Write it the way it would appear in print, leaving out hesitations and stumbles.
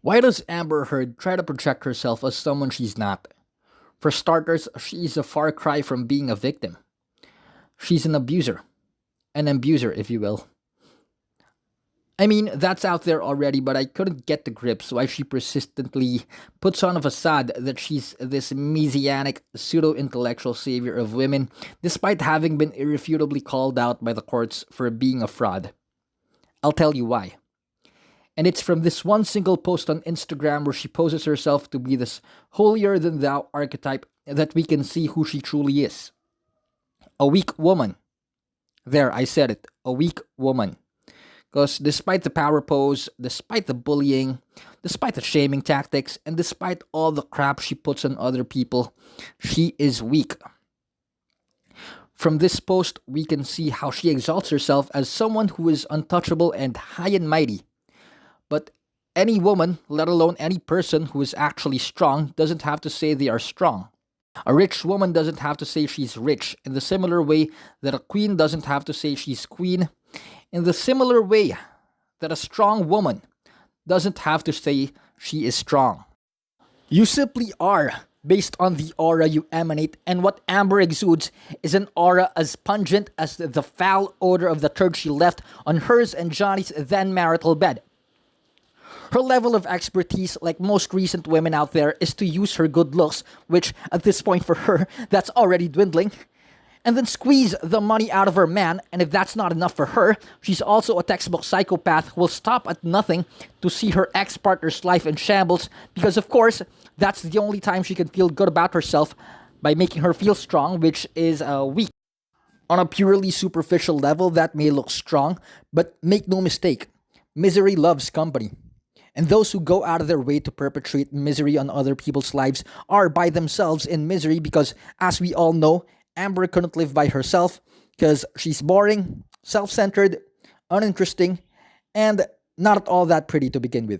Why does Amber Heard try to project herself as someone she's not? For starters, she's a far cry from being a victim. She's an abuser, if you will. I mean, that's out there already, but I couldn't get to grips why she persistently puts on a facade that she's this messianic, pseudo intellectual savior of women, despite having been irrefutably called out by the courts for being a fraud. I'll tell you why. And it's from this one single post on Instagram where she poses herself to be this holier than thou archetype that we can see who she truly is. A weak woman. There, I said it. A weak woman. Because despite the power pose, despite the bullying, despite the shaming tactics, and despite all the crap she puts on other people, she is weak. From this post, we can see how she exalts herself as someone who is untouchable and high and mighty. But any woman, let alone any person who is actually strong, doesn't have to say they are strong. A rich woman doesn't have to say she's rich, in the similar way that a queen doesn't have to say she's queen, in the similar way that a strong woman doesn't have to say she is strong. You simply are, based on the aura you emanate, and what Amber exudes is an aura as pungent as the foul odor of the turd she left on hers and Johnny's then marital bed. Her level of expertise, like most recent women out there, is to use her good looks, which at this point for her, that's already dwindling, and then squeeze the money out of her man, and if that's not enough for her, she's also a textbook psychopath who will stop at nothing to see her ex-partner's life in shambles, because of course, that's the only time she can feel good about herself, by making her feel strong, which is weak. On a purely superficial level, that may look strong, but make no mistake, misery loves company. And those who go out of their way to perpetrate misery on other people's lives are by themselves in misery because, as we all know, Amber couldn't live by herself because she's boring, self-centered, uninteresting, and not at all that pretty to begin with.